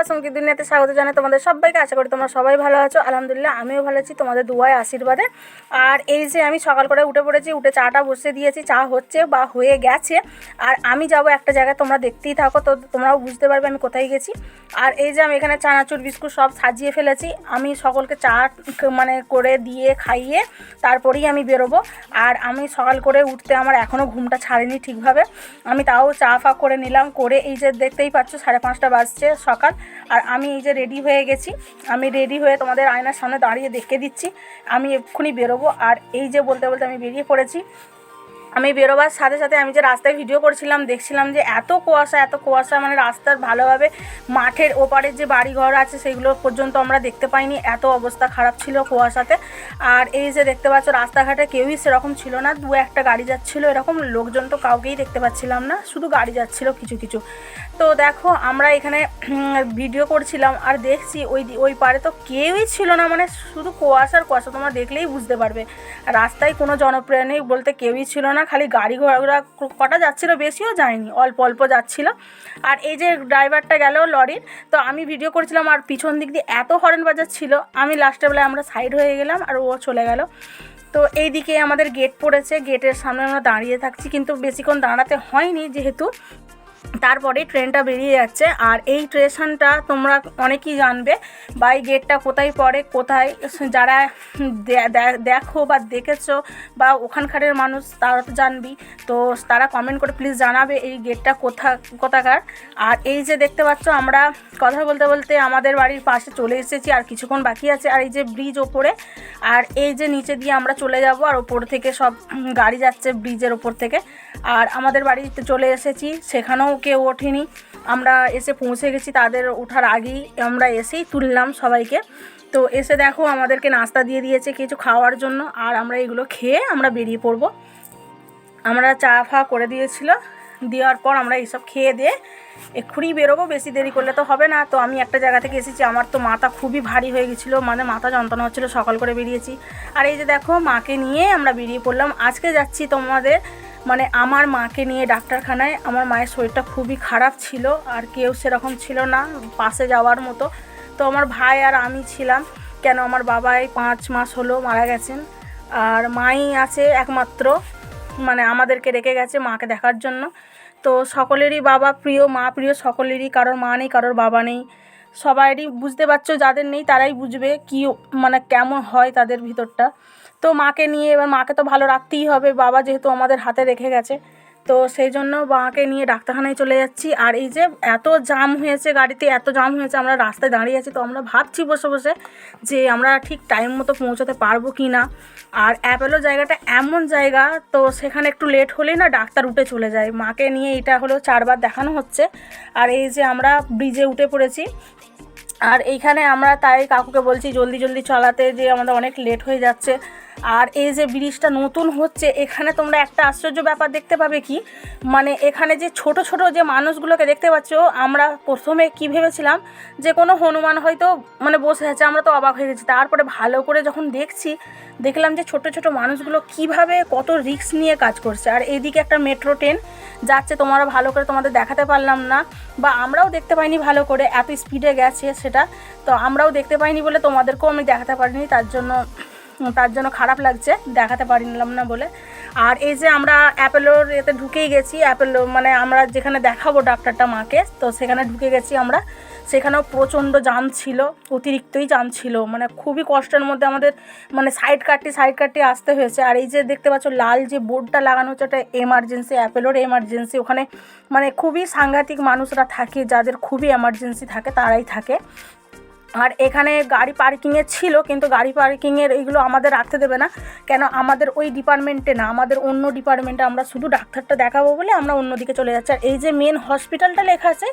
চমকি দুনিয়াতে স্বাগত জানাই তোমাদের সবাইকে। আশা করি তোমরা সবাই ভালো আছো। আলহামদুলিল্লাহ আমিও ভালো আছি তোমাদের দুয়ায় আশীর্বাদে। আর এই যে আমি সকাল করে উঠে পড়েছি, উঠে চাটা বসিয়ে দিয়েছি, চা হচ্ছে বা হয়ে গেছে। আর আমি যাব একটা জায়গায়, তোমরা দেখতেই থাকো তো তোমরাও বুঝতে পারবে আমি কোথায় গেছি। আর এই যে আমি এখানে চানাচুর বিস্কুট সব সাজিয়ে ফেলেছি, আমি সকলকে চা মানে করে দিয়ে খাইয়ে তারপরেই আমি বেরোবো। আর আমি সকাল করে উঠতে আমার এখনও ঘুমটা ছাড়েনি ঠিকভাবে, আমি তাও চা ফা করে নিলাম, করে এই যে দেখতেই পাচ্ছ 5:30 বাজছে সকাল। আর আমি এই যে রেডি হয়ে গেছি, আমি রেডি হয়ে তোমাদের আয়নার সামনে দাঁড়িয়ে দেখে দিচ্ছি আমি এক্ষুনি বেরোবো। আর এই যে বলতে বলতে আমি বেরিয়ে পড়েছি। আমি বেরোবার সাথে সাথে আমি যে রাস্তায় ভিডিও করছিলাম দেখছিলাম যে এত কুয়াশা, মানে রাস্তার ভালোভাবে মাঠের ওপারের যে বাড়িঘর আছে সেগুলো পর্যন্ত আমরা দেখতে পাইনি, এত অবস্থা খারাপ ছিল কুয়াশাতে। আর এই যে দেখতে পাচ্ছ রাস্তাঘাটে কেউই সেরকম ছিল না, দু একটা গাড়ি যাচ্ছিলো, এরকম লোকজন তো কাউকেই দেখতে পাচ্ছিলাম না, শুধু গাড়ি যাচ্ছিলো কিছু কিছু। তো দেখো আমরা এখানে ভিডিও করছিলাম আর দেখছি ওই পারে তো কেউই ছিল না, মানে শুধু কুয়াশা, তোমরা দেখলেই বুঝতে পারবে। রাস্তায় কোনো জনপ্রাণী বলতে কেউই ছিল না, খালি গাড়ি ঘোড়া কটা যাচ্ছিলো, বেশিও যায়নি, অল্প অল্প যাচ্ছিলো। আর এই যে ড্রাইভারটা গেল লরির, তো আমি ভিডিও করছিলাম আর পিছন দিক দিয়ে এত হর্ন বাজাচ্ছিল, আমি লাস্টের বেলায় আমরা সাইড হয়ে গেলাম আর ও চলে গেল। তো এই দিকে আমাদের গেট পড়েছে, গেটের সামনে আমরা দাঁড়িয়ে থাকছি, কিন্তু বেশিক্ষণ দাঁড়াতে হয়নি যেহেতু তারপরে ট্রেনটা বেরিয়ে যাচ্ছে। আর এই স্টেশনটা তোমরা অনেকেই জানবে বা এই গেটটা কোথায় পড়ে, কোথায় যারা দেখো বা দেখেছো বা ওখানকারের মানুষ তারা তো জানবি, তো তারা কমেন্ট করে প্লিজ জানাবে এই গেটটা কোথাকার। আর এই যে দেখতে পাচ্ছ আমরা কথা বলতে বলতে আমাদের বাড়ির পাশে চলে এসেছি, আর কিছুক্ষণ বাকি আছে। আর এই যে ব্রিজ ওপরে, আর এই যে নিচে দিয়ে আমরা চলে যাব, আর ওপর থেকে সব গাড়ি যাচ্ছে ব্রিজের ওপর থেকে। আর আমাদের বাড়িতে চলে এসেছি, সেখানেও কেউ ওঠেনি, আমরা এসে পৌঁছে গেছি, তাদের ওঠার আগেই আমরা এসেই তুললাম সবাইকে। তো এসে দেখো আমাদেরকে নাস্তা দিয়ে দিয়েছে কিছু খাওয়ার জন্য, আর আমরা এগুলো খেয়ে আমরা বেরিয়ে পড়ব। আমরা চা ফা করে দিয়েছিল, দেওয়ার পর আমরা এইসব খেয়ে দিয়ে এক্ষুনি বেরোবো, বেশি দেরি করলে তো হবে না। তো আমি একটা জায়গা থেকে এসেছি, আমার তো মাথা খুবই ভারী হয়ে গেছিলো, মানে মাথা যন্ত্রণা হচ্ছিলো, সকাল করে বেরিয়েছি। আর এই যে দেখো মাকে নিয়ে আমরা বেরিয়ে পড়লাম। আজকে যাচ্ছি তোমাদের মানে আমার মাকে নিয়ে ডাক্তারখানায়। আমার মায়ের শরীরটা খুবই খারাপ ছিল, আর কেউ সেরকম ছিল না পাশে যাওয়ার মতো। তো আমার ভাই আর আমি ছিলাম, কেন আমার বাবাই 5 মাস হলো মারা গেছেন, আর মাই আছে একমাত্র, মানে আমাদেরকে রেখে গেছে মাকে দেখার জন্য। তো সকলেরই বাবা প্রিয়, মা প্রিয় সকলেরই, কারোর মা নেই কারোর বাবা নেই, সবাইরই বুঝতে পারছো, যাদের নেই তারাই বুঝবে কি মানে কেমন হয় তাদের ভিতরটা। তো মাকে নিয়ে এবার মাকে তো ভালো রাখতেই হবে, বাবা যেহেতু আমাদের হাতে রেখে গেছে, তো সেই জন্য মাকে নিয়ে ডাক্তারখানায় চলে যাচ্ছি। আর এই যে এত জাম হয়েছে, গাড়িতে এত জাম হয়েছে, আমরা রাস্তায় দাঁড়িয়ে আছি, তো আমরা ভাবছি বসে বসে যে আমরা ঠিক টাইম মতো পৌঁছাতে পারবো কি না। আর অ্যাপেলো জায়গাটা এমন জায়গা, তো সেখানে একটু লেট হলেই না ডাক্তার উঠে চলে যায়। মাকে নিয়ে এটা হলো 4 বার দেখানো হচ্ছে। আর এই যে আমরা ব্রিজে উঠে পড়েছি, আর এইখানে আমরা তাই কাকুকে বলছি জলদি জলদি চালাতে, যে আমাদের অনেক লেট হয়ে যাচ্ছে। আর এই যে ব্রিজটা নতুন হচ্ছে, এখানে তোমরা একটা আশ্চর্য ব্যাপার দেখতে পাবে কি, মানে এখানে যে ছোট ছোট যে মানুষগুলোকে দেখতে পাচ্ছ, আমরা প্রথমে কি ভেবেছিলাম যে কোনো হনুমান হয়তো মানে বসে আছে, আমরা তো অবাক হয়ে গেছি। তারপরে ভালো করে যখন দেখলাম যে ছোট ছোট মানুষগুলো কিভাবে কত রিস্ক নিয়ে কাজ করছে। আর এইদিকে একটা মেট্রো ট্রেন যাচ্ছে, তোমরা ভালো করে তোমাদের দেখাতে পারলাম না, বা আমরাও দেখতে পাইনি ভালো করে, এত স্পিডে গেছে সেটা, তো আমরাও দেখতে পাইনি বলে তোমাদেরকেও আমি দেখাতে পারিনি, তার জন্য খারাপ লাগছে দেখাতে পারলাম না বলে। আর এই যে আমরা অ্যাপেলোর এতে ঢুকেই গেছি, অ্যাপেলো মানে আমরা যেখানে দেখাবো ডাক্তারটা মাকে, তো সেখানে ঢুকে গেছি আমরা। সেখানেও প্রচণ্ড জাম ছিল, অতিরিক্তই জাম ছিল, মানে খুবই কষ্টের মধ্যে আমাদের মানে সাইড কাটতে আসতে হয়েছে। আর এই যে দেখতে পাচ্ছ লাল যে বোর্ডটা লাগানো হচ্ছে, ওটা এমার্জেন্সি, অ্যাপেলোর এমার্জেন্সি। ওখানে মানে খুবই সাংঘাতিক মানুষরা থাকে, যাদের খুবই এমার্জেন্সি থাকে তারাই থাকে। আর এখানে গাড়ি পার্কিংয়ে ছিল, কিন্তু গাড়ি পার্কিংয়ের এইগুলো আমাদের রাখতে দেবে না, কেন আমাদের ওই ডিপার্টমেন্টে না, আমাদের অন্য ডিপার্টমেন্টে, আমরা শুধু ডাক্তারটা দেখাবো বলে আমরা অন্যদিকে চলে যাচ্ছি। আর এই যে মেন হসপিটালটা লেখা আছে,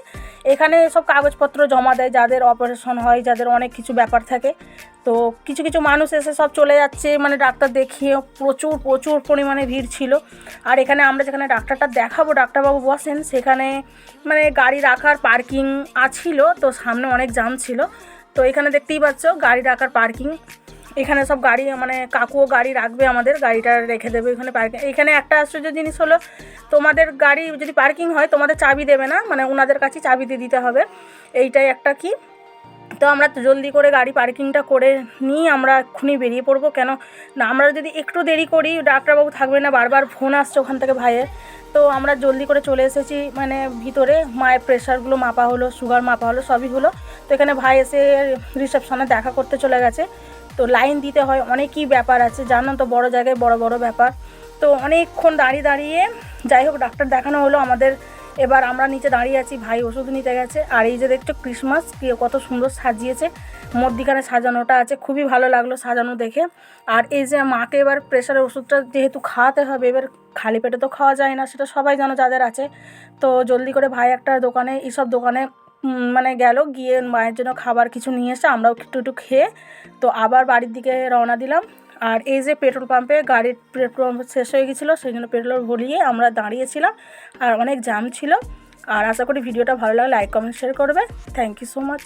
এখানে সব কাগজপত্র জমা দেয়, যাদের অপারেশন হয়, যাদের অনেক কিছু ব্যাপার থাকে। তো কিছু কিছু মানুষ এসে সব চলে যাচ্ছে, মানে ডাক্তার দেখিয়ে প্রচুর পরিমাণে ভিড় ছিল। আর এখানে আমরা যেখানে ডাক্তারটা দেখাবো, ডাক্তারবাবু বসেন, সেখানে মানে গাড়ি রাখার পার্কিং আছিল, তো সামনে অনেক জাম ছিল। তো এখানে দেখতেই পাচ্ছ গাড়ি রাখার পার্কিং। এখানে সব গাড়ি মানে কাকুও গাড়ি রাখবে, আমাদের গাড়িটা রেখে দেবে এখানে পার্কিং। এখানে একটা আশ্চর্য জিনিস হলো, তোমাদের গাড়ি যদি পার্কিং হয় তোমাদের চাবি দেবে না, মানে ওনাদের কাছে চাবি দিয়ে দিতে হবে, এইটাই একটা কি। তো আমরা জলদি করে গাড়ি পার্কিংটা করে নিয়ে আমরা এক্ষুনি বেরিয়ে পড়বো, কেন না আমরা যদি একটু দেরি করি ডাক্তারবাবু থাকবে না, বারবার ফোন আসছে ওখান থেকে ভাইয়ের। তো আমরা জলদি করে চলে এসেছি মানে ভিতরে, মায়ের প্রেশারগুলো মাপা হলো, সুগার মাপা হলো, সবই হলো। তো এখানে ভাই এসে রিসেপশনে দেখা করতে চলে গেছে। তো লাইন দিতে হয়, অনেকই ব্যাপার আছে জানো তো, বড় জায়গায় বড় বড় ব্যাপার। তো অনেকক্ষণ দাঁড়িয়ে দাঁড়িয়ে যাই হোক ডাক্তার দেখানো হলো আমাদের। এবার আমরা নিচে দাঁড়িয়ে আছি, ভাই ওষুধ নিতে গেছে। আর এই যে দেখছো ক্রিসমাস কত সুন্দর সাজিয়েছে, মধ্যিখানে সাজানোটা আছে, খুবই ভালো লাগলো সাজানো দেখে। আর এই যে মাকে এবার প্রেশারের ওষুধটা যেহেতু খাওয়াতে হবে, এবার খালি পেটে তো খাওয়া যায় না, সেটা সবাই জানো যাদের আছে। তো জলদি করে ভাই একটা দোকানে, এইসব দোকানে মানে গেল, গিয়ে মায়ের জন্য খাবার কিছু নিয়ে এসে আমরাও একটু একটু খেয়ে তো আবার বাড়ির দিকে রওনা দিলাম। আর এই যে পেট্রোল পাম্পে গাড়ির পেট্রোল শেষ হয়ে গেছিলো, সেই জন্য পেট্রোল ভরিয়ে আমরা দাঁড়িয়েছিলাম, আর অনেক জ্যাম ছিল। আর আশা করি ভিডিওটা ভালো লাগে, লাইক কমেন্ট শেয়ার করবে। Thank you so much.